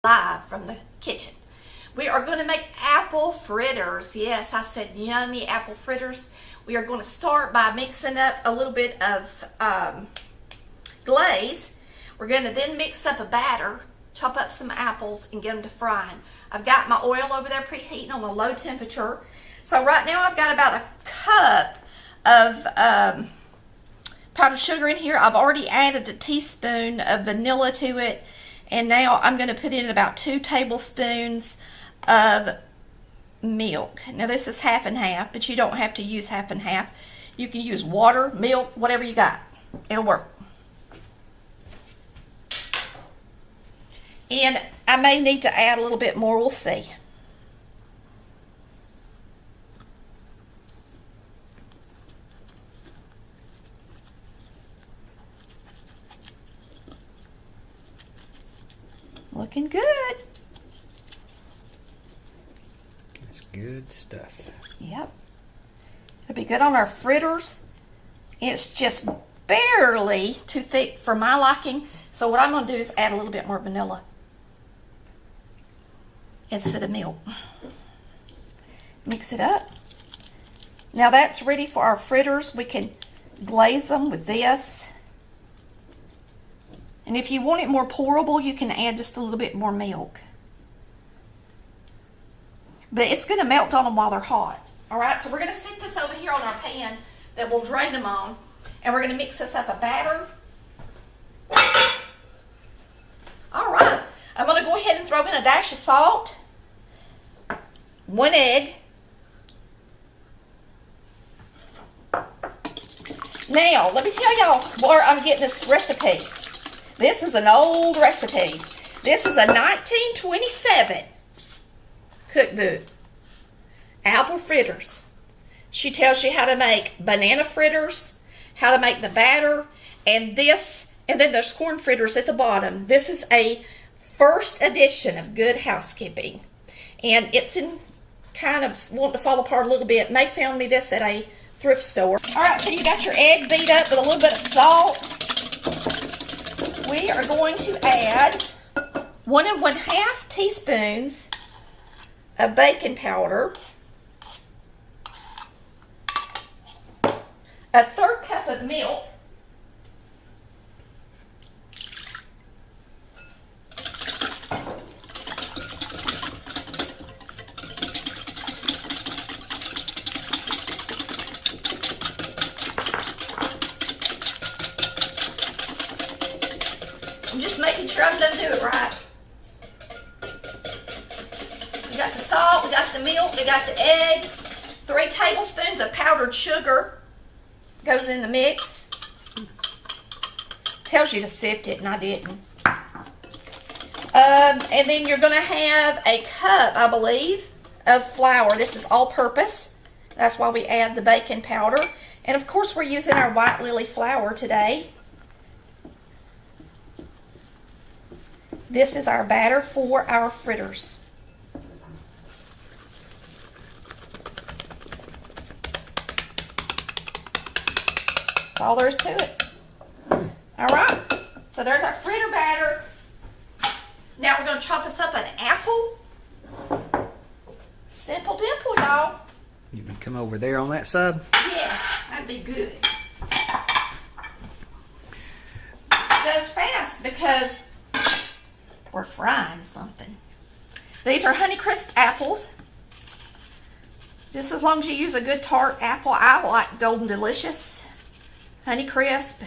Live from the kitchen. We are going to make apple fritters. Yes, I said yummy apple fritters. We are going to start by mixing up a little bit of glaze. We're going to then mix up a batter, chop up some apples, and get them to frying. I've got my oil over there preheating on a low temperature. So right now I've got about a cup of powdered sugar in here. I've already added a teaspoon of vanilla to it. And now I'm going to put in about 2 tablespoons of milk. Now this is half and half, but you don't have to use half and half. You can use water, milk, whatever you got. It'll work. And I may need to add a little bit more, we'll see. Looking good. That's good stuff. Yep. It'll be good on our fritters. It's just barely too thick for my liking. So what I'm going to do is add a little bit more vanilla instead of milk. Mix it up. Now that's ready for our fritters. We can glaze them with this. And if you want it more pourable, you can add just a little bit more milk. But it's going to melt on them while they're hot. All right, so we're going to sit this over here on our pan that we'll drain them on. And we're going to mix this up a batter. All right, I'm going to go ahead and throw in a dash of salt. 1 egg. Now, let me tell y'all where I'm getting this recipe. This is an old recipe. This is a 1927 cookbook. Apple Fritters. She tells you how to make banana fritters, how to make the batter, and this, and then there's corn fritters at the bottom. This is a first edition of Good Housekeeping. And it's in kind of wanting to fall apart a little bit. May found me this at a thrift store. All right, so you got your egg beat up with a little bit of salt. We are going to add 1 1/2 teaspoons of baking powder, a 1/3 cup of milk, I'm just making sure I'm going to do it right. We got the salt, we got the milk, we got the egg. 3 tablespoons of powdered sugar goes in the mix. Tells you to sift it, and I didn't. And then you're going to have a cup, I believe, of flour. This is all-purpose. That's why we add the baking powder. And of course, we're using our white lily flour today. This is our batter for our fritters. That's all there is to it. All right, so there's our fritter batter. Now we're going to chop us up an apple. Simple dimple, y'all. You can come over there on that side. Yeah, that'd be good. It goes fast because we're frying something. These are Honeycrisp apples. Just as long as you use a good tart apple. I like Golden Delicious, Honeycrisp,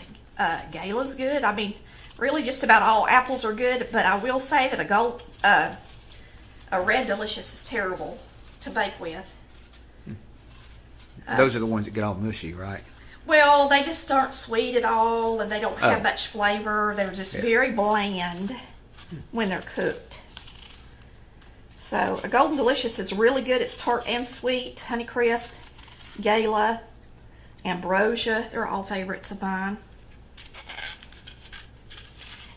Gala's good. I mean, really just about all apples are good, but I will say that a Red Delicious is terrible to bake with. Those are the ones that get all mushy, right? Well, they just aren't sweet at all, and they don't have much flavor. They're just very bland when they're cooked. So a Golden Delicious is really good. It's tart and sweet. Honeycrisp, Gala, Ambrosia, they're all favorites of mine.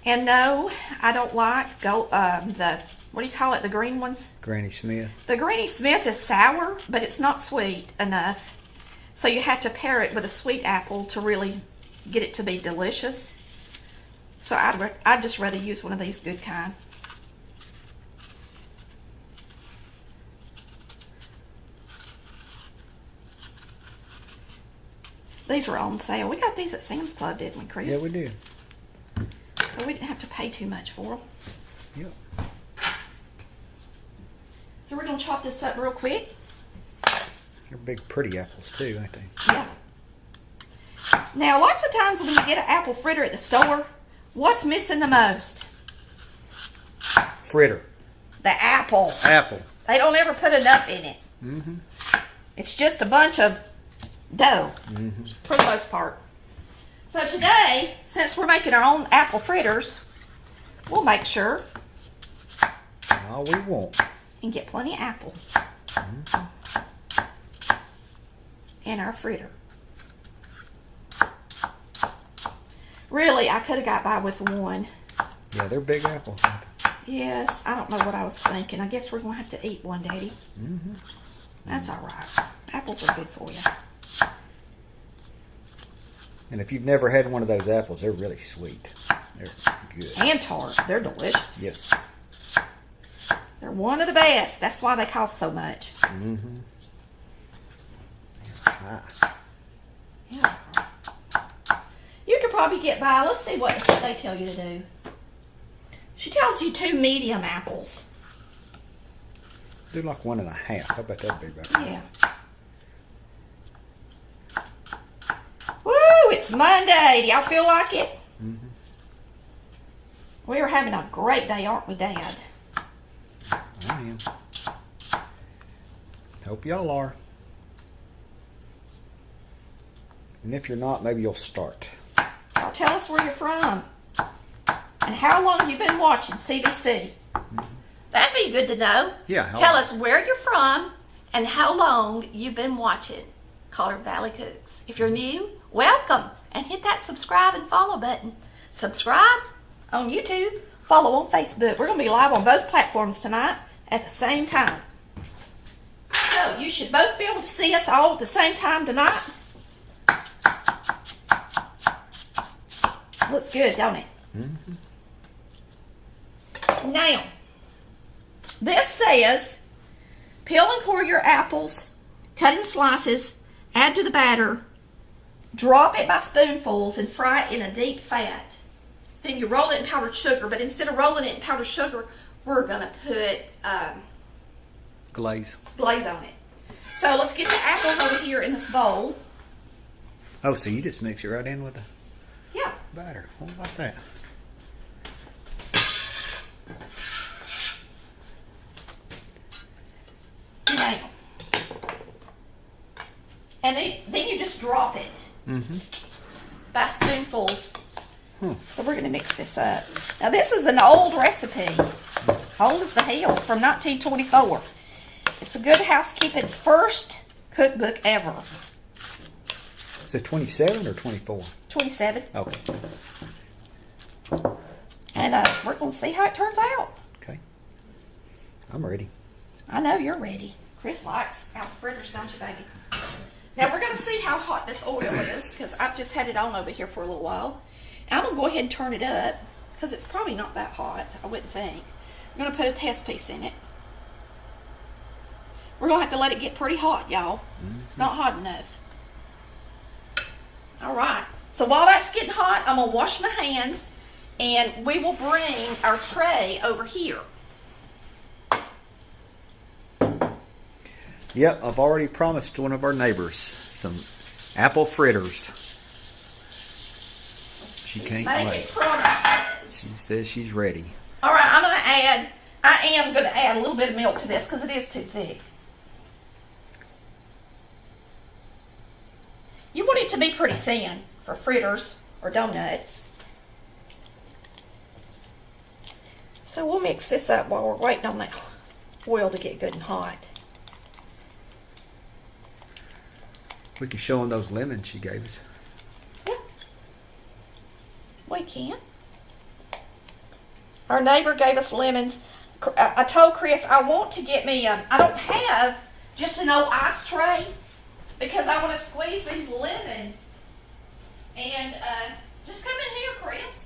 And no, I don't like the, what do you call it, the green ones? Granny Smith. The Granny Smith is sour, but it's not sweet enough. So you have to pair it with a sweet apple to really get it to be delicious. So I'd just rather use one of these good kind. These are on sale. We got these at Sam's Club, didn't we, Chris? Yeah, we did. So we didn't have to pay too much for them. Yep. So we're going to chop this up real quick. They're big, pretty apples too, ain't they? Yeah. Now, lots of times when you get an apple fritter at the store, what's missing the most? Fritter. The apple. Apple. They don't ever put enough in it. Mm-hmm. It's just a bunch of dough, for the most part. So today, since we're making our own apple fritters, we'll make sure All we want. and get plenty of apple in our fritter. Really, I could have got by with one. Yeah, they're big apples. Aren't they? Yes, I don't know what I was thinking. I guess we're going to have to eat one, Daddy. Mm-hmm. That's all right. Apples are good for you. And if you've never had one of those apples, they're really sweet. They're good. And tart. They're delicious. Yes. They're one of the best. That's why they cost so much. Mm-hmm. Ah. Yeah. You could probably get by. Let's see what they tell you to do. She tells you 2 medium apples. Do like 1.5. I bet that'd be better. Yeah. Woo! It's Monday. Do y'all feel like it? Mm-hmm. We are having a great day, aren't we, Dad? I am. Hope y'all are. And if you're not, maybe you'll start. Y'all tell us where you're from and how long you've been watching CBC. That'd be good to know. Yeah. Tell us where you're from and how long you've been watching Collar Valley Cooks. If you're new, welcome, and hit that subscribe and follow button. Subscribe on YouTube, follow on Facebook. We're going to be live on both platforms tonight at the same time. So you should both be able to see us all at the same time tonight. Looks good, don't it? Mm-hmm. Now, this says, peel and core your apples, cut in slices, add to the batter, drop it by spoonfuls, and fry it in a deep fat. Then you roll it in powdered sugar, but instead of rolling it in powdered sugar, we're going to put Glaze. glaze on it. So let's get the apples over here in this bowl. Oh, so you just mix it right in with the Yeah. batter. What about that? Now. And then you just drop it Mm-hmm. by spoonfuls. So we're going to mix this up. Now this is an old recipe. Old as the hills, from 1924. It's the Good Housekeeping's first cookbook ever. Is it 27 or 24? 27. Okay. And we're going to see how it turns out. Okay. I'm ready. I know you're ready. Chris likes apple fritters, don't you, baby? Now we're going to see how hot this oil is, because I've just had it on over here for a little while. And I'm going to go ahead and turn it up, because it's probably not that hot, I wouldn't think. I'm going to put a test piece in it. We're going to have to let it get pretty hot, y'all. It's not hot enough. All right. So while that's getting hot, I'm going to wash my hands, and we will bring our tray over here. Yep, I've already promised one of our neighbors some apple fritters. She can't Make wait. it promises. She says she's ready. All right, I am going to add a little bit of milk to this because it is too thick. You want it to be pretty thin for fritters or donuts. So we'll mix this up while we're waiting on that oil to get good and hot. We can show them those lemons she gave us. Yeah, we can. Our neighbor gave us lemons. I told Chris I want to get me, I don't have just an old ice tray because I want to squeeze these lemons. And just come in here, Chris.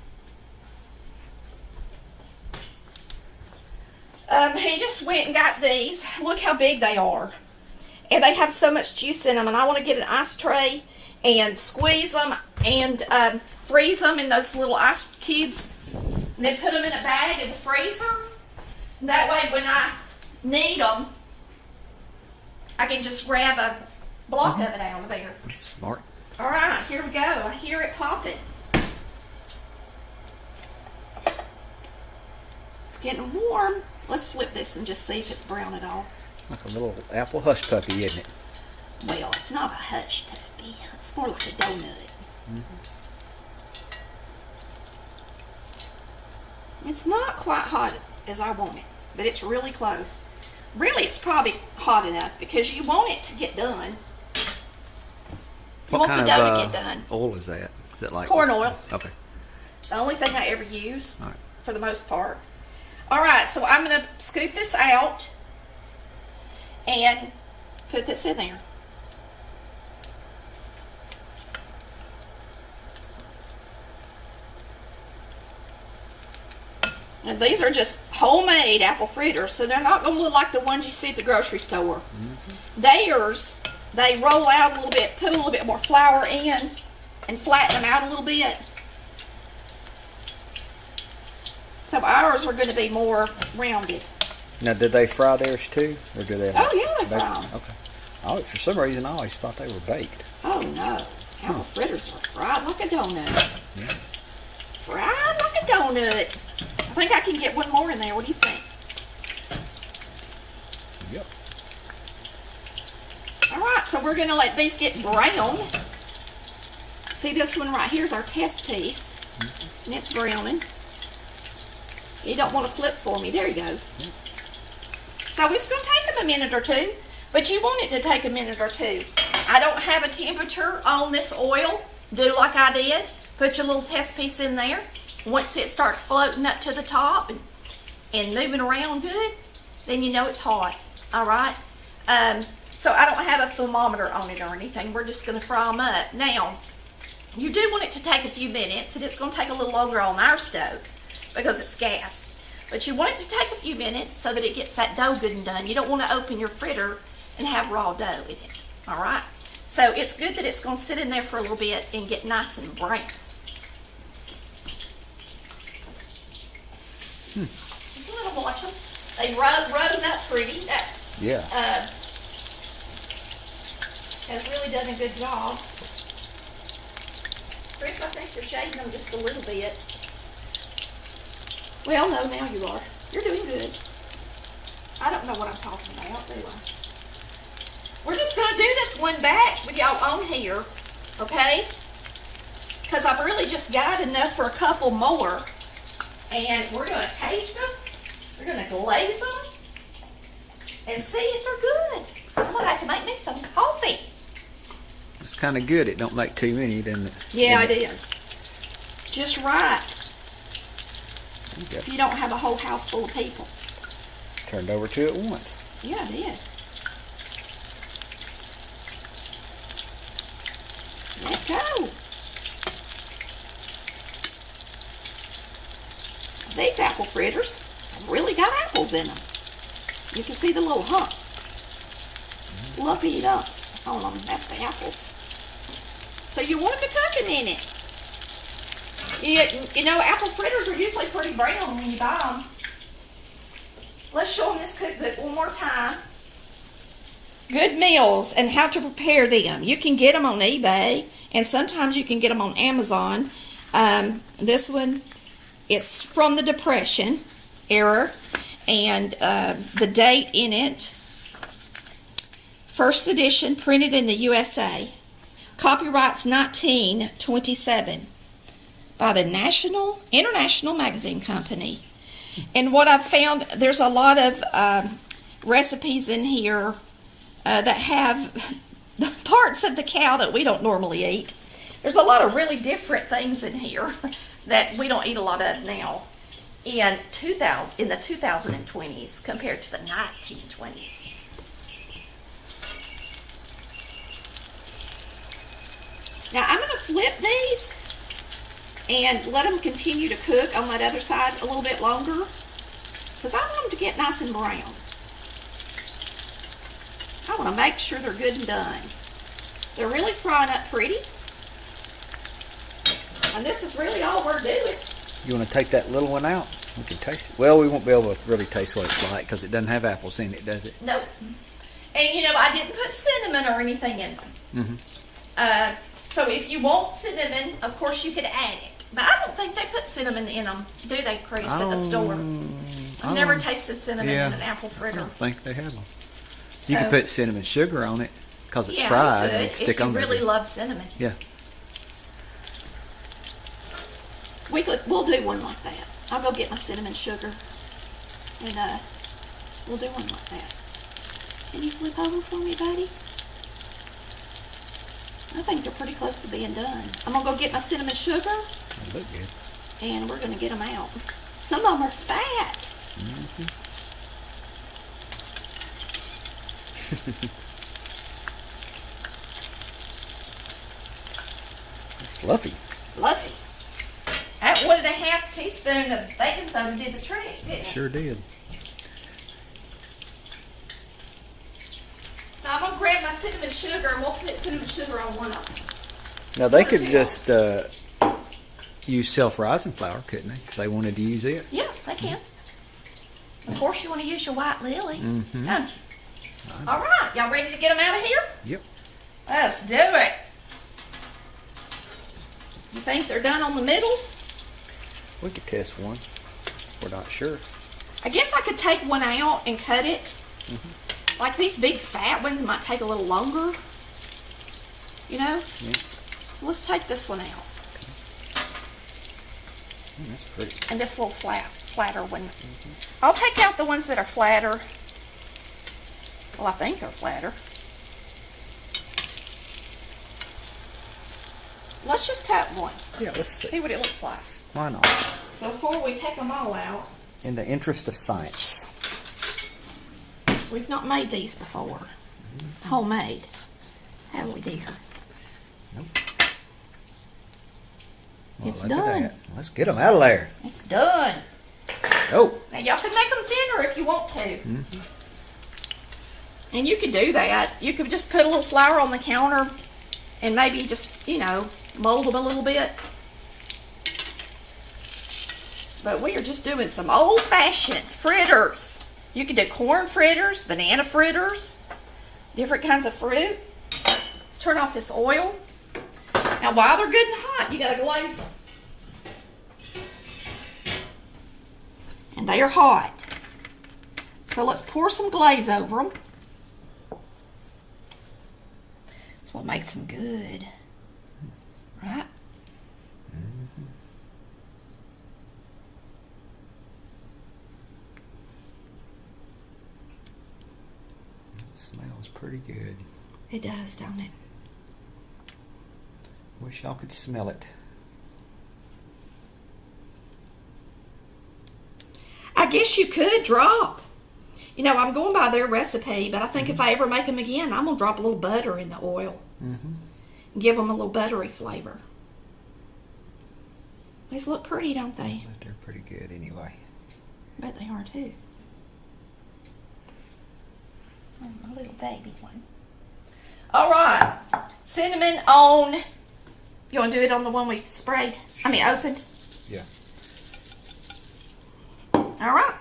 He just went and got these. Look how big they are. And they have so much juice in them. And I want to get an ice tray and squeeze them and freeze them in those little ice cubes. And then put them in a bag in the freezer. That way when I need them, I can just grab a block of it out of there. Smart. All right, here we go. I hear it popping. It's getting warm. Let's flip this and just see if it's brown at all. Like a little apple hush puppy, isn't it? Well, it's not a hush puppy. It's more like a donut. It's not quite hot as I want it, but it's really close. Really, it's probably hot enough because you want it to get done. You What want kind the dough of to get done. oil is that? Is it like Corn oil. Okay. The only thing I ever use, All right. for the most part. All right, so I'm going to scoop this out and put this in there. And these are just homemade apple fritters, so they're not going to look like the ones you see at the grocery store. Theirs, they roll out a little bit, put a little bit more flour in, and flatten them out a little bit. So ours are going to be more rounded. Now, did they fry theirs too, or do they? Oh yeah, they bake? fry 'em. Okay. Oh, for some reason, I always thought they were baked. Oh no, apple fritters are fried like a donut. Yeah. Fried like a donut. I think I can get one more in there. What do you think? Yep. All right, so we're going to let these get brown. See, this one right here is our test piece, and it's browning. You don't want to flip for me. There he goes. So it's going to take them a minute or two, but you want it to take a minute or two. I don't have a temperature on this oil. Do like I did. Put your little test piece in there. Once it starts floating up to the top and moving around good, then you know it's hot. All right? So I don't have a thermometer on it or anything. We're just going to fry them up. Now, you do want it to take a few minutes, and it's going to take a little longer on our stove because it's gas. But you want it to take a few minutes so that it gets that dough good and done. You don't want to open your fritter and have raw dough in it. All right? So it's good that it's going to sit in there for a little bit and get nice and brown. You can let them watch them. They rose up pretty. That Yeah. has really done a good job. Chris, I think you're shading them just a little bit. Well, no, now you are. You're doing good. I don't know what I'm talking about, do I? We're just going to do this one batch with y'all on here, okay? Because I've really just got enough for a couple more. And we're going to taste them. We're going to glaze them. And see if they're good. I'm going to have to make me some coffee. It's kind of good. It don't make too many, doesn't it? Yeah, it is. Just right. Okay. If you don't have a whole house full of people. Turned over to it once. Yeah, I did. Let's go. These apple fritters have really got apples in them. You can see the little humps. Lumpy lumps on them. That's the apples. So you want them to cooking in it. You know, apple fritters are usually pretty brown when you buy them. Let's show them this cookbook one more time. Good meals and how to prepare them. You can get them on eBay, and sometimes you can get them on Amazon. This one, it's from the Depression era, and the date in it, first edition, printed in the USA. Copyrights 1927 by the International Magazine Company. And what I've found, there's a lot of recipes in here that have parts of the cow that we don't normally eat. There's a lot of really different things in here that we don't eat a lot of now in the 2020s compared to the 1920s. Now I'm going to flip these and let them continue to cook on that other side a little bit longer because I want them to get nice and brown. I want to make sure they're good and done. They're really frying up pretty. And this is really all we're doing. You want to take that little one out? We can taste it. Well, we won't be able to really taste what it's like because it doesn't have apples in it, does it? Nope. And you know, I didn't put cinnamon or anything in them. So if you want cinnamon, of course you could add it. But I don't think they put cinnamon in them, do they, Chris, at the store? I've never tasted cinnamon in an apple fritter. I don't think they have them. So, You can put cinnamon sugar on it because it's fried and stick on there. If you really love cinnamon. Yeah. We'll do one like that. I'll go get my cinnamon sugar. And we'll do one like that. Can you flip over for me, buddy? I think they're pretty close to being done. I'm going to go get my cinnamon sugar. They look good. And we're going to get them out. Some of them are fat. Fluffy. Fluffy. That 1.5 teaspoon of baking soda did the trick, didn't it? Sure did. So I'm going to grab my cinnamon sugar and we'll put cinnamon sugar on one of them. Now they could just use self-rising flour, couldn't they? If they wanted to use it. Yeah, they can. Of course you want to use your white lily, don't you? All right, y'all ready to get them out of here? Yep. Let's do it. You think they're done on the middle? We could test one. We're not sure. I guess I could take one out and cut it. Like these big fat ones might take a little longer. You know? Yeah. Let's take this one out. That's pretty. And this little flatter one. I'll take out the ones that are flatter. Well, I think they're flatter. Let's just cut one. Yeah, let's See what it looks like. Why not? Before we take them all out. In the interest of science. We've not made these before. Homemade. Have we, dear? Nope. Well, It's look at done. that. Let's get them out of there. It's done. Oh. Now y'all can make them thinner if you want to. And you could do that. You could just put a little flour on the counter and maybe just, you know, mold them a little bit. But we are just doing some old-fashioned fritters. You can do corn fritters, banana fritters, different kinds of fruit. Let's turn off this oil. Now while they're good and hot, you gotta glaze them. And they are hot. So let's pour some glaze over them. That's what makes them good. Right? Smells pretty good. It does, don't it? Wish y'all could smell it. I guess you could drop. You know, I'm going by their recipe, but I think if I ever make them again, I'm going to drop a little butter in the oil. And give them a little buttery flavor. These look pretty, don't they? But they're pretty good anyway. I bet they are too. Oh, my little baby one. All right. Cinnamon on. You want to do it on the one we sprayed? I mean, opened? Yeah. All right.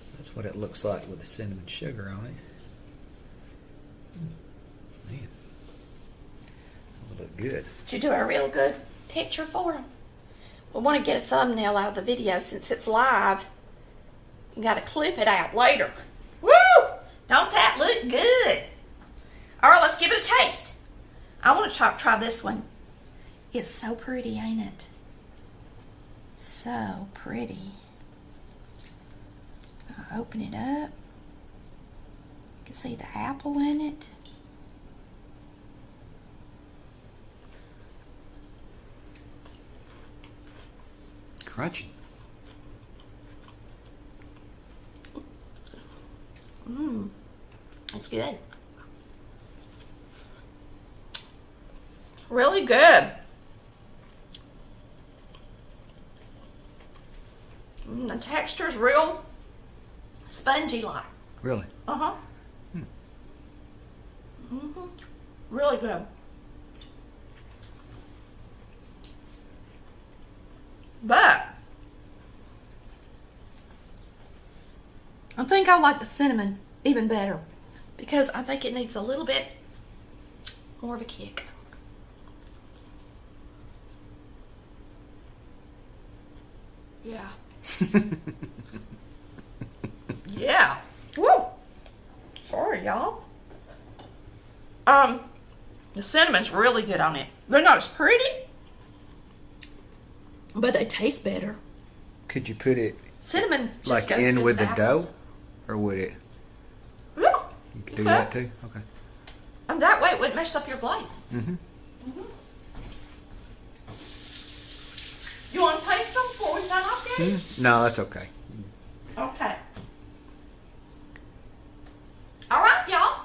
So that's what it looks like with the cinnamon sugar on it. Man. That would look good. Did you do a real good picture for them? We want to get a thumbnail out of the video since it's live. You got to clip it out later. Woo! Don't that look good? All right, let's give it a taste. I want to try this one. It's so pretty, ain't it? So pretty. I'll open it up. You can see the apple in it. Crunchy. It's good. Really good. The texture's real spongy like. Really? Uh-huh. Really good. But I think I like the cinnamon even better because I think it needs a little bit more of a kick. Yeah. Yeah. Woo. Sorry, y'all. The cinnamon's really good on it. They're not as pretty, but they taste better. Could you put it Cinnamon just like goes in good with the apples. dough, or would it? Yeah. You could do that too. Okay. And that way it wouldn't mess up your glaze. Mhm. You want to taste them before we sign off, Daddy? No, that's okay. Okay. All right, y'all.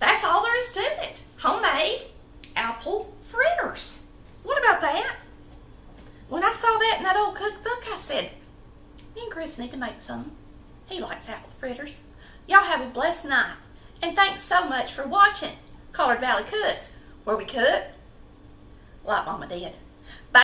That's all there is to it. Homemade apple fritters. What about that? When I saw that in that old cookbook, I said, me and Chris need to make some. He likes apple fritters. Y'all have a blessed night. And thanks so much for watching Collard Valley Cooks, where we cook like Mama did.